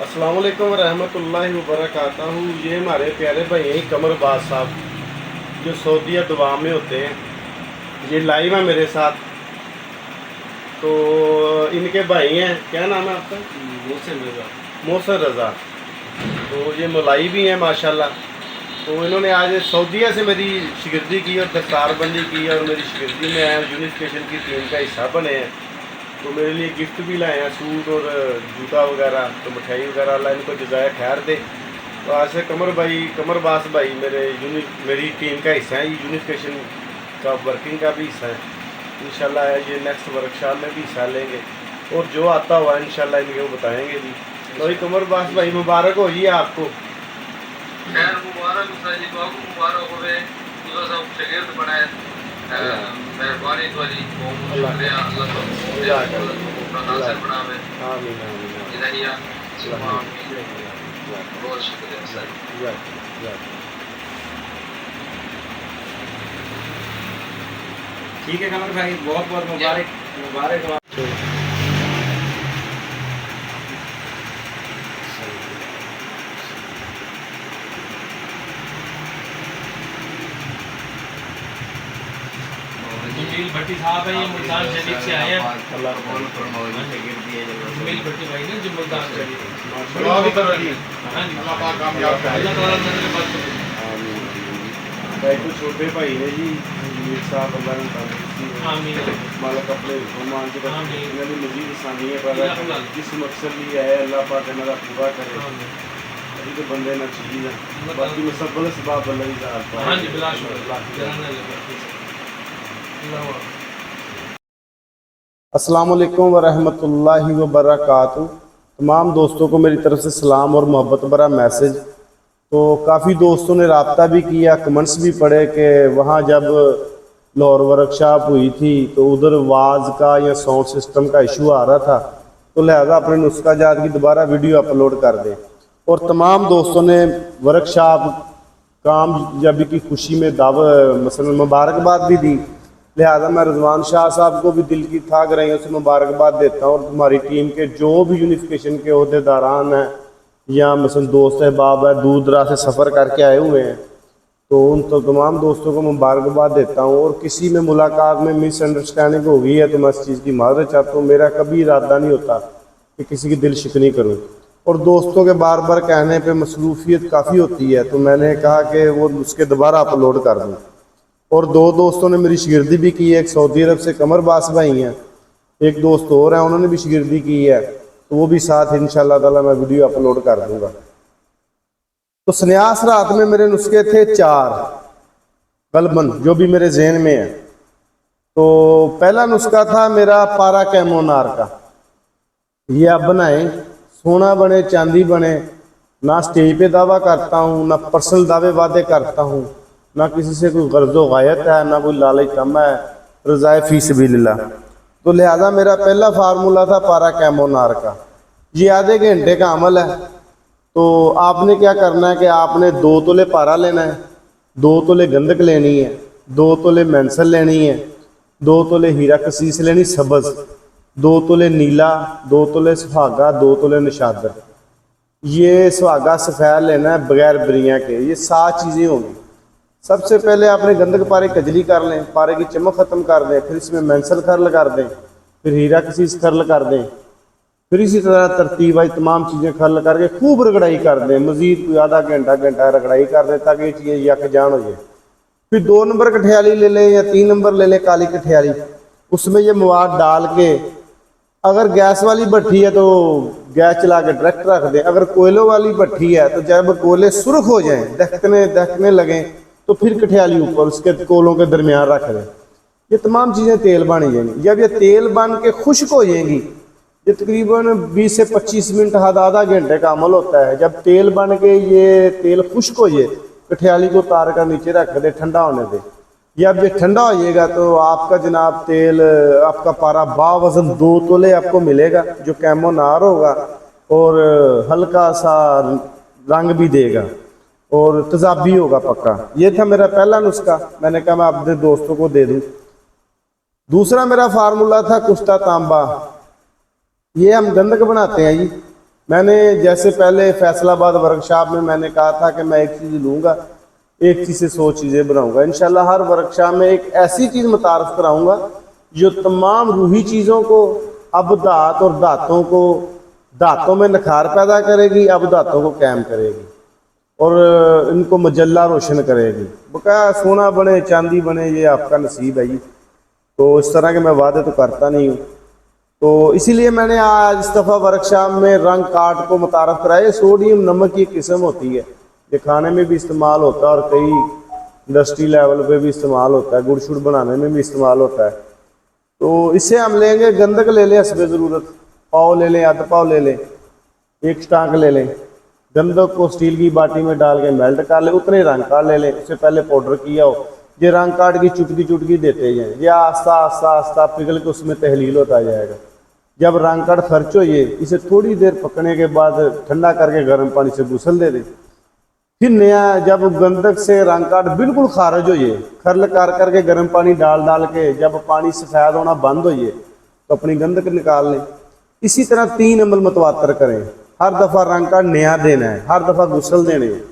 अस्सलाम वालेकुम रहमतुल्लाहि व बरकातहू। ये हमारे प्यारे भाई हैं कमरबाज साहब जो सऊदीया दुबा में होते हैं। ये लाइव है मेरे साथ। तो इनके भाई हैं, क्या नाम है आपका? मोहसिन रजा। मोहसिन रज़ा। तो ये मलाई भी हैं माशाल्लाह। तो इन्होंने आज सऊदीया से मेरी शिगिर्दी की और दस्तारबंदी की और मेरी शिगिर्दी में यूनिफिकेशन की टीम का हिस्सा बने हैं। तो मेरे लिए गिफ्ट भी लाए हैं, सूट और जूता वगैरह, तो मिठाई वगैरह। अल्लाह इनको जज़ाए खैर दे। तो आज से कमरबास भाई मेरी टीम का हिस्सा है। यूनिफिकेशन का वर्किंग का भी हिस्सा है। इंशाल्लाह ये नेक्स्ट वर्कशॉप में भी हिस्सा लेंगे और जो आता हुआ इंशाल्लाह इनको बताएंगे भी। तो कमरबास भाई मुबारक हो जी आपको। खैर मुबारक जी, बाबू मुबारक होवे। खुदा साहब शागिर्द बनाए, मेहरबानी वाली बहुत शुक्रिया। अल्लाह को नासिर बनावे। आमीन आमीन इलाहिया सुभान बहुत शुक्रिया सर। ठीक है कमर भाई, बहुत बहुत मुबारक मुबारक। जमील भट्टी साहब है, ये मुल्तान शरीफ से आए हैं। अल्लाह जमील भट्टी भाई ने जो मुल्तान शरीफ। दुआ भी करो जी। हाँ जी, अल्लाह पाक कामयाब करे। अल्लाह ताला नजर बद करे। भाई तो छोटे भाई ने जी मीर साहब, अल्लाह ने तंदुरुस्ती दे। आमीन मालक अपने फरमान के बाद आमीन। इन्होंने मजीद आसानियां पैदा की। जिस मकसद लिए है अल्लाह पाक इन्होंने पूरा करे। आमीन। अभी तो बंदे ना चीज है, बाकी में सब बल सबाब अल्लाह ही जात पाए। हाँ जी, बिला शुक्र जराना लगा। अल्लाह अस्सलाम वालेकुम व रहमतुल्लाहि व बरकातहू। तमाम दोस्तों को मेरी तरफ से सलाम और मोहब्बत भरा मैसेज। तो काफ़ी दोस्तों ने रब्ता भी किया, कमेंट्स भी पढ़े कि वहाँ जब लाहौर वर्कशॉप हुई थी तो उधर आवाज़ का या साउंड सिस्टम का इशू आ रहा था, तो लिहाजा अपने नुस्खा जात की दोबारा वीडियो अपलोड कर दें। और तमाम दोस्तों ने वर्कशॉप कामयाबी की खुशी में मसलन मुबारकबाद भी दी। लिहाजा मैं रिजवान शाह साहब को भी दिल की ठाक रही से मुबारकबाद देता हूँ। और तुम्हारी टीम के जो भी यूनिफिकेशन के अहदेदारान हैं या मसलन दोस्त अहबाब है, दूर दराज से सफ़र करके आए हुए हैं, तो उन तो तमाम दोस्तों को मुबारकबाद देता हूँ। और किसी में मुलाकात में मिसअंडरस्टैंडिंग हो गई है तो मैं इस चीज़ की माजरत चाहता हूँ। मेरा कभी इरादा नहीं होता कि किसी की दिल शिकनी करूँ। और दोस्तों के बार बार कहने पे मसरूफियत काफ़ी होती है, तो मैंने कहा कि वो उसके दोबारा अपलोड कर दूँ। और दो दोस्तों ने मेरी शिगिर्दी भी की है। एक सऊदी अरब से कमरबास भाई हैं, एक दोस्त और हैं, उन्होंने भी शिगिर्दी की है। तो वो भी साथ इंशाअल्लाह ताला मैं वीडियो अपलोड कर दूँगा। तो सन्यास रात में मेरे नुस्खे थे 4 गलबन, जो भी मेरे जहन में है। तो पहला नुस्खा था मेरा पारा कैमोनार का। ये आप बनाएं, सोना बने चांदी बने। ना स्टेज पे दावा करता हूँ, ना पर्सनल दावे वादे करता हूँ, ना किसी से कोई गर्जो गायत है, ना कोई लालच तम है, रज़ाए फी सबीलिल्लाह। तो लिहाजा मेरा पहला फार्मूला था पारा कैमोनार का। ये आधे घंटे का अमल है। तो आपने क्या करना है कि आपने 2 तोले पारा लेना है, 2 तोले गंधक लेनी है, 2 तोले मेंसल लेनी है, 2 तोले हीरा कसीस लेनी सबज, 2 तोले नीला, 2 तोले सुहागा, 2 तोले निशादर। ये सुहागा सफ़ेद लेना है बगैर बरियाँ के। ये 7 चीज़ें होंगी। सबसे पहले आपने गंधक पारे कजली कर लें, पारे की चमक ख़त्म कर दें, फिर इसमें मेंसल खर्ल कर दें, फिर हीरा कसीस खर्ल कर दें, फिर इसी तरह तरतीब आई तमाम चीज़ें खर्ल करके खूब रगड़ाई कर दें। मज़ीद कोई आधा घंटा रगड़ाई कर दें ताकि ये चीज़ें यकजान हो जाए। फिर 2 नंबर कठियाली ले लें या 3 नंबर ले लें काली कठियाली। उसमें ये मवाद डाल के, अगर गैस वाली भट्ठी है तो गैस चला के डायरेक्ट रख दें। अगर कोयलों वाली भट्ठी है तो जब कोयले सुर्ख हो जाएं, दहकने लगें, तो फिर कठियाली ऊपर उसके कोलों के दरमियान रख दें। ये तमाम चीज़ें तेल बन जाएंगी। जब ये तेल बन के खुश्क हो जाएंगी, ये तकरीबन 20 से 25 मिनट आधा घंटे का अमल होता है। जब तेल बन के ये तेल खुश्क हो जाए, कठियाली को तार कर नीचे रख दे, ठंडा होने दे। जब ये ठंडा हो जाएगा तो आपका जनाब तेल, आपका पारा बावजन 2 तोले आपको मिलेगा, जो कैमोनार होगा और हल्का सा रंग भी देगा और तेजाबी होगा पक्का। ये था मेरा पहला नुस्खा। मैंने कहा मैं अपने दोस्तों को दे दूं। दूसरा मेरा फार्मूला था कुश्ता तांबा। ये हम गंधक बनाते हैं जी। मैंने जैसे पहले फैसलाबाद वर्कशॉप में मैंने कहा था कि मैं एक चीज़ लूँगा, एक चीज़ से 100 चीज़ें बनाऊँगा। इंशाल्लाह हर वर्कशॉप में एक ऐसी चीज़ मुतारफ़ कराऊँगा जो तमाम रूही चीज़ों को, अबदात और दातों को, दातों में निखार पैदा करेगी, अबदातों को कायम करेगी और इनको मजल्ला रोशन करेगी। बकाया सोना बने चांदी बने ये आपका नसीब है जी। तो इस तरह के मैं वादे तो करता नहीं हूँ। तो इसीलिए मैंने आज इस दफ़ा वर्कशॉप में रंग काट को मुतारफ़ कराया। सोडियम नमक की किस्म होती है, ये खाने में भी इस्तेमाल होता है और कई इंडस्ट्री लेवल पे भी इस्तेमाल होता है, गुड़ शुड़ बनाने में भी इस्तेमाल होता है। तो इससे हम लेंगे, गंधक ले लें हस्बे ज़रूरत, पाव ले लें, आधा पाव ले लें, एक स्टांक ले लें। गंधक को स्टील की बाटी में डाल के मेल्ट कर ले, उतने रंग काट ले लें। उससे पहले पाउडर किया हो, ये रंग काट की चुटकी चुटकी देते जाएँ, ये आस्ता आस्ता आस्ता पिघल के उसमें तहलील होता जाएगा। जब रंग काट खर्च हो ये, इसे थोड़ी देर पकने के बाद ठंडा करके गर्म पानी से गुसल दे दें। फिर नया जब गंधक से रंग काट बिल्कुल खारिज हो ये, खरल कर करके गर्म पानी डाल डाल के जब पानी सफ़ेद होना बंद हो ये, तो अपनी गंधक निकाल लें। इसी तरह 3 अमल मुतवातर करें। हर दफ़ा रंग काट नया देना है, हर दफ़ा गुसल देने हैं।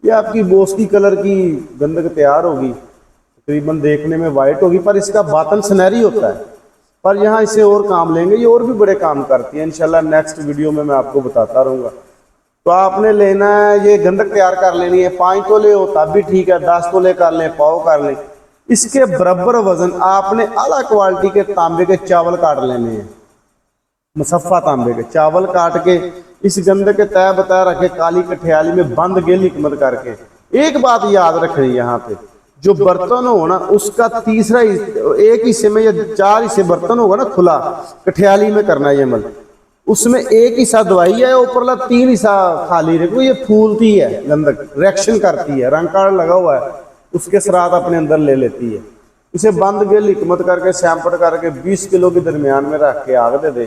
ये आपकी बोस्की कलर की गंधक तैयार होगी, तकरीबन देखने में वाइट होगी, पर इसका बातन सुनहरी होता है। पर यहाँ इसे और काम लेंगे, ये और भी बड़े काम करती है। इंशाल्लाह नेक्स्ट वीडियो में मैं आपको बताता रहूँगा। तो आपने लेना है, ये गंधक तैयार कर लेनी है। 5 तोले हो तब भी ठीक है, 10 तोले कर लें, पाव कर लें। इसके बराबर वजन आपने आला क्वालिटी के तांबे के चावल काट लेने हैं, मुसफ़ा तांबे के चावल काट के इस गंधक के तय बता रखे काली कठियाली में बंद गेल हिकमत करके। एक बात याद रखनी यहाँ पे, जो बर्तन हो ना उसका तीसरा एक हिस्से में या 4 हिस्से बर्तन होगा ना खुला, कठियाली में करना ये अमल। उसमें एक हिस्सा दवाई है, ऊपरला 3 हिस्सा खाली रखो। ये फूलती है गंधक, रिएक्शन करती है, रंग कार्ड लगा हुआ है, उसके सरात अपने अंदर ले लेती है। इसे बंद गेल हिकमत करके सैंपट करके 20 किलो के दरमियान में रख के आग दे दे।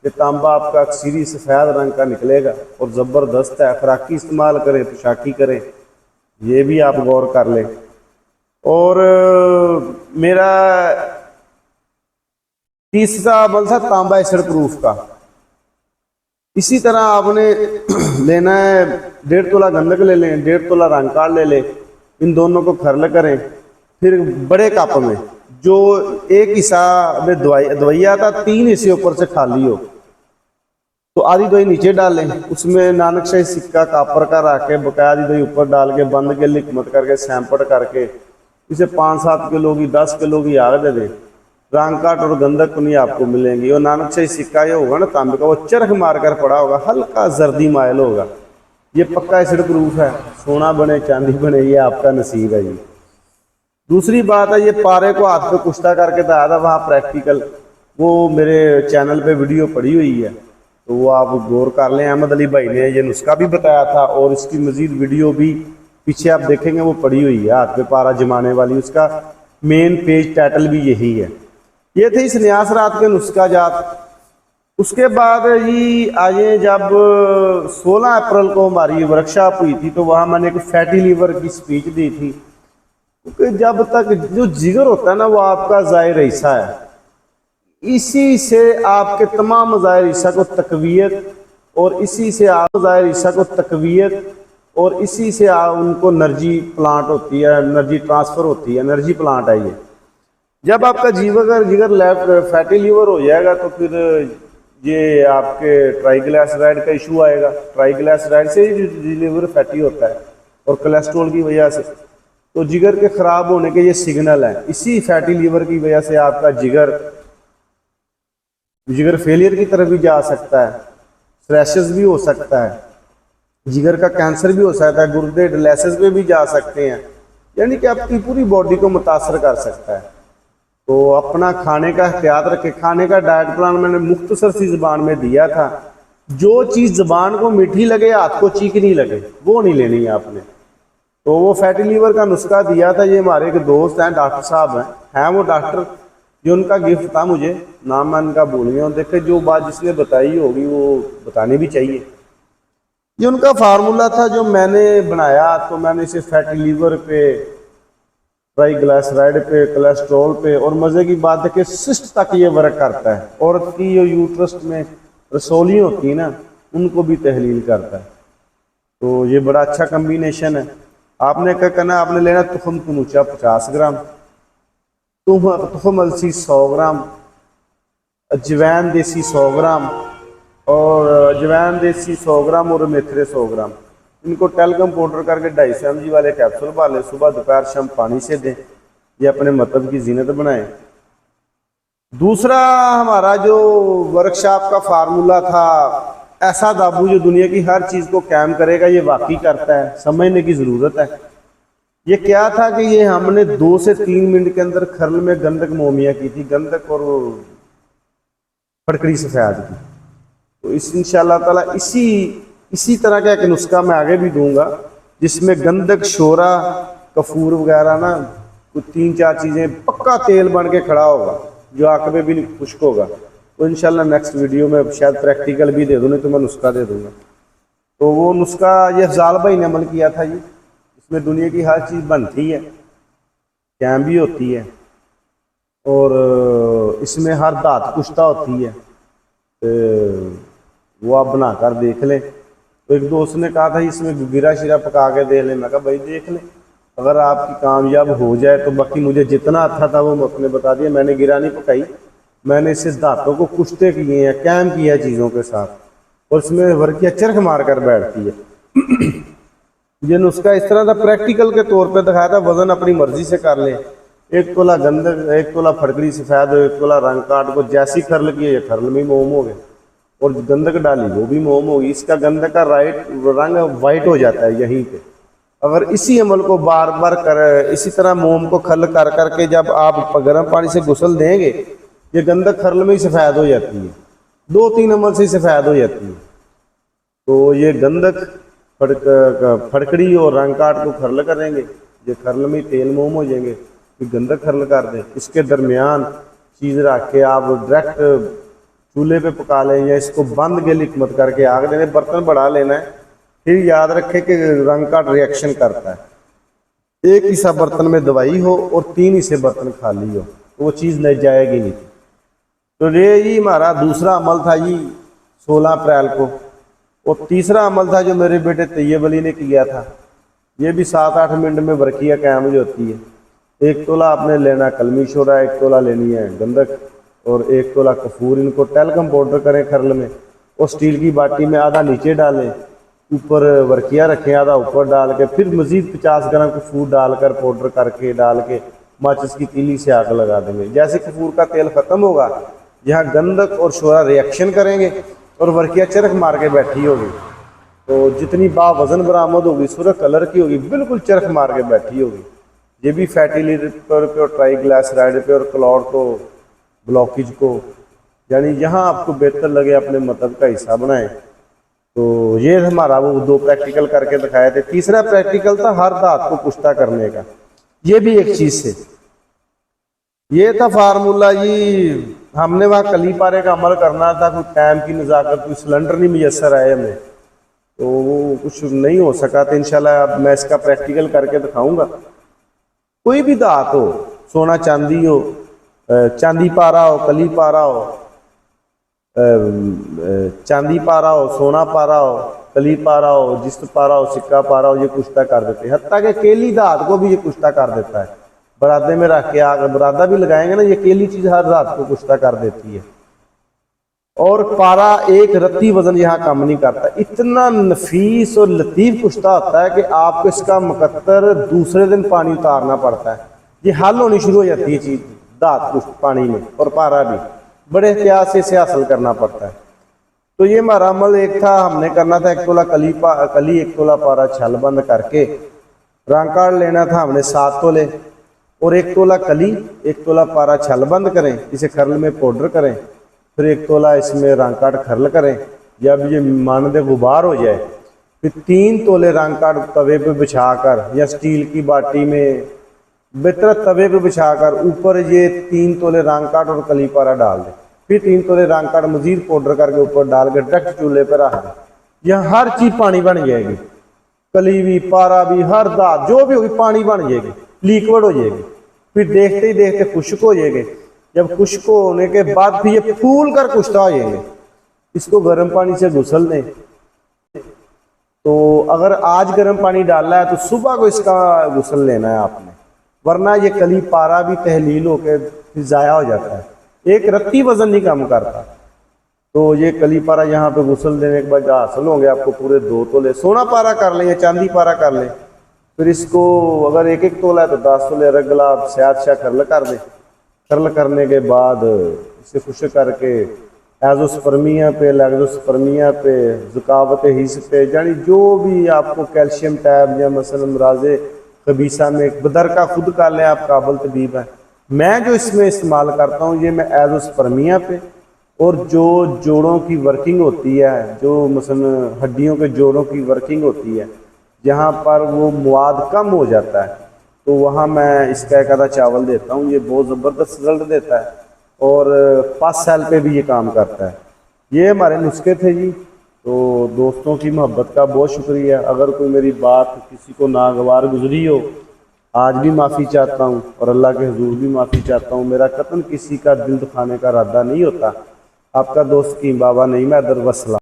ये तांबा आपका अक्सरी सफ़ेद रंग का निकलेगा और ज़बरदस्त है। खुराकी इस्तेमाल करें, पोशाकी करें, ये भी आप गौर कर लें। और मेरा तीसरा अमल था तांबा एसिड प्रूफ का। इसी तरह आपने लेना है 1.5 तोला गंधक ले लें, 1.5 तोला रंग काट ले लें। इन दोनों को खरल करें। फिर बड़े कप में जो एक हिस्सा में दवाइया था, 3 हिस्से ऊपर से खाली हो, तो आधी दवाई नीचे डालें। उसमें नानक शाही सिक्का कापर का रख के बकाया आधी दवाई ऊपर डाल के बंद के लिकमत करके सैंपट करके इसे 5-7 किलो की 10 किलो की आग दे दें। रंग काट और गंधक नहीं आपको मिलेंगी। और नानक शाही सिक्का ये होगा ना तांबे का, वो चरख मार कर पड़ा होगा, हल्का जर्दी माइल होगा। ये पक्का एसिड प्रूफ है। सोना बने चांदी बने, ये आपका नसीब है जी। दूसरी बात है, ये पारे को हाथ पे कुश्ता करके बताया था वहाँ प्रैक्टिकल, वो मेरे चैनल पे वीडियो पड़ी हुई है, तो वो आप गौर कर लें। अहमद अली भाई ने ये नुस्खा भी बताया था और इसकी मजीद वीडियो भी पीछे आप देखेंगे वो पड़ी हुई है, हाथ पे पारा जमाने वाली। उसका मेन पेज टाइटल भी यही है। ये थे इस न्यास रात के नुस्खा जात। उसके बाद ही आए जब 16 अप्रैल को हमारी वर्कशॉप हुई थी, तो वहाँ मैंने एक फैटी लीवर की स्पीच दी थी। क्योंकि जब तक जो जिगर होता है ना वो आपका ज़ाहिर हिस्सा है, इसी से आपके तमाम ज़ाहिर हिस्सा को तकवीयत और इसी से आप ज़ाहिर हिस्सा को तकवीयत और इसी से उनको एनर्जी प्लांट होती है, एनर्जी ट्रांसफ़र होती है, एनर्जी प्लांट है ये। जब आपका जिगर लेफ्ट फैटी लीवर हो जाएगा तो फिर ये आपके ट्राइग्लिसराइड का इशू आएगा। ट्राइग्लिसराइड से ही लीवर फैटी होता है और कोलेस्ट्रॉल की वजह से, तो जिगर के ख़राब होने के ये सिग्नल है। इसी फैटी लीवर की वजह से आपका जिगर फेलियर की तरफ भी जा सकता है, स्ट्रेसेस भी हो सकता है, जिगर का कैंसर भी हो सकता है, गुर्दे डायलिसिस पे भी जा सकते हैं, यानी कि आपकी पूरी बॉडी को मुतासर कर सकता है। तो अपना खाने का एहतियात रखें। खाने का डाइट प्लान मैंने मुख्तसर सी ज़बान में दिया था। जो चीज़ ज़बान को मीठी लगे, हाथ को चीकनी लगे, वो नहीं लेनी है आपने। तो वो फैटी लीवर का नुस्खा दिया था। ये हमारे एक दोस्त हैं, डॉक्टर साहब हैं वो डॉक्टर, जो उनका गिफ्ट था मुझे, नाम मैं उनका भूल गया हूँ। देखे जो बात जिसने बताई होगी वो बतानी भी चाहिए। ये उनका फार्मूला था जो मैंने बनाया। तो मैंने इसे फैटी लीवर पे, ट्राइग्लिसराइड पे, कोलेस्ट्रॉल पे, और मज़े की बात है कि सिस्ट तक ये वर्क करता है। औरत की जो यूट्रस में रसोली होती है ना, उनको भी तहलील करता है। तो ये बड़ा अच्छा कम्बिनेशन है। आपने क्या करना है, आपने लेना तुखम तनुचा 50 ग्राम, तुखम अलसी 100 ग्राम, अजवैन देसी 100 ग्राम और अजवैन देसी 100 ग्राम और मेथरे 100 ग्राम। इनको टेलकम पाउडर करके 250 mg वाले कैप्सूल डालें, सुबह दोपहर शाम पानी से दें। ये अपने मतलब की जीनत बनाएं। दूसरा हमारा जो वर्कशॉप का फार्मूला था, ऐसा दाबू जो दुनिया की हर चीज़ को कायम करेगा, ये वाकई करता है, समझने की ज़रूरत है। ये क्या था कि ये हमने 2 से 3 मिनट के अंदर खरल में गंधक मोमिया की थी, गंधक और फटकड़ी सफ़ेद की। तो इस इंशाअल्लाह ताला इसी तरह का एक नुस्खा मैं आगे भी दूंगा, जिसमें गंधक, शोरा, कफूर वगैरह ना, कुछ 3-4 चीज़ें पक्का तेल बन के खड़ा होगा, जो आंख में भी नहीं खुश्क होगा। तो इंशाल्लाह नेक्स्ट वीडियो में शायद प्रैक्टिकल भी दे दूँ, नहीं तो मैं नुस्खा दे दूँगा। तो वो नुस्खा ये अफजाल भाई ने अमल किया था जी। इसमें दुनिया की हर चीज़ बनती है, कैम भी होती है, और इसमें हर धात कुश्ता होती है। तो वो आप बनाकर देख लें। तो एक दोस्त ने कहा था इसमें गिरा शिरा पका के दे लें। मैं कहा भाई देख लें, अगर आपकी कामयाब हो जाए तो। बाकी मुझे जितना अच्छा था वो आपने बता दिया। मैंने गिरा नहीं पकाई, मैंने इससे दांतों को कुश्ते किए हैं, कैम किया चीज़ों के साथ, और इसमें वर्किया चरख मार कर बैठती है। ये नुस्खा इस तरह था, प्रैक्टिकल के तौर पे दिखाया था। वज़न अपनी मर्जी से कर लें। 1 तोला गंधक, 1 तोला फटकड़ी सफ़ेद, 1 तोला रंग काट को जैसी खरल की है, ये खरल में मोम हो गए, और गंधक डाली वो भी मोम होगी। इसका गंधक का रंग वाइट हो जाता है यहीं पे। अगर इसी अमल को बार बार कर, इसी तरह मोम को खल कर करके जब आप गर्म पानी से गुसल देंगे, ये गंधक खरल में ही सफ़ेद हो जाती है। 2-3 अमल से ही सफ़ेद हो जाती है। तो ये गंधक, फटकड़ी और रंग काट को खरल करेंगे, ये खरल में तेल मोम हो जाएंगे, फिर गंधक खरल कर दें। इसके दरमियान चीज़ रख के आप डायरेक्ट चूल्हे पे पका लें, या इसको बंद गली मत करके आग देने, बर्तन बढ़ा लेना है। फिर याद रखें कि रंग काट रिएक्शन करता है। 1 हिस्सा बर्तन में दवाई हो और 3 हिस्से बर्तन खाली हो, तो वो चीज़ नहीं जाएगी नहीं। तो ये हमारा दूसरा अमल था जी 16 अप्रैल को। और तीसरा अमल था जो मेरे बेटे तैयब अली ने किया था। ये भी 7-8 मिनट में वर्किया कायम जो होती है। 1 तोला आपने लेना कलमी शोरा, 1 तोला लेनी है गंधक और 1 तोला कफूर। इनको टेलकम पाउडर करें खरल में, और स्टील की बाटी में आधा नीचे डालें, ऊपर वर्किया रखें, आधा ऊपर डाल के, फिर मज़ीद 50 ग्राम कफूर डालकर पाउडर करके डाल के माचिस की तीली से आग लगा देंगे। जैसे कफूर का तेल ख़त्म होगा, यहाँ गंधक और शोरा रिएक्शन करेंगे और वर्किया चरख मार के बैठी होगी। तो जितनी वज़न बरामद होगी, सुरख कलर की होगी, बिल्कुल चरख मार के बैठी होगी। ये भी फैटी लिवर पे और ट्राइग्लिसराइड पे और क्लॉट को, ब्लॉकेज को, यानी जहाँ आपको बेहतर लगे अपने मतलब का हिस्सा बनाएं। तो ये हमारा वो 2 प्रैक्टिकल करके दिखाए थे। तीसरा प्रैक्टिकल था हर दांत को कुश्ता करने का। ये भी एक चीज़ से, ये था फार्मूला जी। हमने वहाँ कली पारे का अमल करना था, कोई टाइम की नज़ाकत, कोई सिलेंडर नहीं मुयसर आए हमें, तो वो कुछ नहीं हो सका। तो इंशाल्लाह अब मैं इसका प्रैक्टिकल करके दिखाऊंगा। कोई भी धात हो, सोना चांदी हो, चांदी पारा हो, कली पारा हो, चांदी पारा हो, सोना पारा हो, कली पारा हो, जिस्त पारा हो, सिक्का पारा हो, ये कुश्ता कर देते हैं। हत्ता के केली धात को भी ये कुश्ता कर देता है। बरादे में रख के आग बरादा भी लगाएंगे ना, ये केली चीज़ हर धात को कुश्ता कर देती है। और पारा एक रत्ती वजन यहाँ कम नहीं करता। इतना नफीस और लतीफ़ कुश्ता होता है कि आपको इसका मुकद्दर दूसरे दिन पानी उतारना पड़ता है। ये हल होनी शुरू हो जाती है चीज़ दांत कुश्त पानी में, और पारा भी बड़े एहतियात से इसे हासिल करना पड़ता है। तो ये हमारा अमल एक था, हमने करना था 1 तोला कली 1 तोला पारा छल बंद करके रंग काट लेना था हमने 7 तोले, और 1 तोला कली 1 तोला पारा छल बंद करें, इसे खरल में पाउडर करें, फिर 1 तोला इसमें रंग काट खरल करें। जब ये मानदे गुबार हो जाए, फिर 3 तोले रंग काट तवे पे बिछाकर या स्टील की बाटी में बेहतर तवे पे बिछाकर ऊपर ये 3 तोले रंग काट और कली पारा डाल दें। फिर 3 तोले रंग काट मजीद पाउडर करके ऊपर डाल के डायरेक्ट चूल्हे पर रख दें। यह हर चीज़ पानी बन जाएगी, कली भी, पारा भी, हर दांत जो भी होगी पानी बन जाएगी, लिक्विड हो जाएगी। फिर देखते ही देखते खुश्क हो जाएंगे। जब खुश्क होने के बाद फिर ये फूल कर कुश्ता हो जाएंगे। इसको गर्म पानी से घुसल दें। तो अगर आज गर्म पानी डालना है तो सुबह को इसका गुसल लेना है आपने, वरना ये कली पारा भी तहलील होकर फिर ज़ाया हो जाता है। एक रत्ती वज़न नहीं कम करता। तो ये कली पारा यहाँ पे गुसल देने के बाद हासिल होंगे आपको पूरे 2 तोले। सोना पारा कर लें या चांदी पारा कर लें। फिर इसको अगर 1-1 तोला है तो 10 तोले रगला आप स्याद शाह कर्ल कर दें। कर्ल करने के बाद इसे खुश करके एजोस्पर्मिया पे, लैक्टोस्पर्मिया पे, ज़ुकावत हिस्स पे, यानी जो भी आपको कैल्शियम टैब या मसलन राजे खबीसा में बदर का खुद कर लें, आप काबल तबीब है। मैं जो इसमें इस्तेमाल करता हूँ ये मैं एजोस्पर्मिया पे, और जो जोड़ों की वर्किंग होती है, जो मसलन हड्डियों के जोड़ों की वर्किंग होती है, जहाँ पर वो मवाद कम हो जाता है, तो वहाँ मैं इसका एक आधा चावल देता हूँ। ये बहुत ज़बरदस्त रिजल्ट देता है और 5 साल पे भी ये काम करता है। ये हमारे नुस्खे थे जी। तो दोस्तों की मोहब्बत का बहुत शुक्रिया। अगर कोई मेरी बात किसी को नागवार गुजरी हो, आज भी माफ़ी चाहता हूँ और अल्लाह के हुजूर भी माफ़ी चाहता हूँ। मेरा कतन किसी का दिल दुखाने का इरादा नहीं होता। आपका दोस्त कीम बाबा नहीं, मैं दर वसला।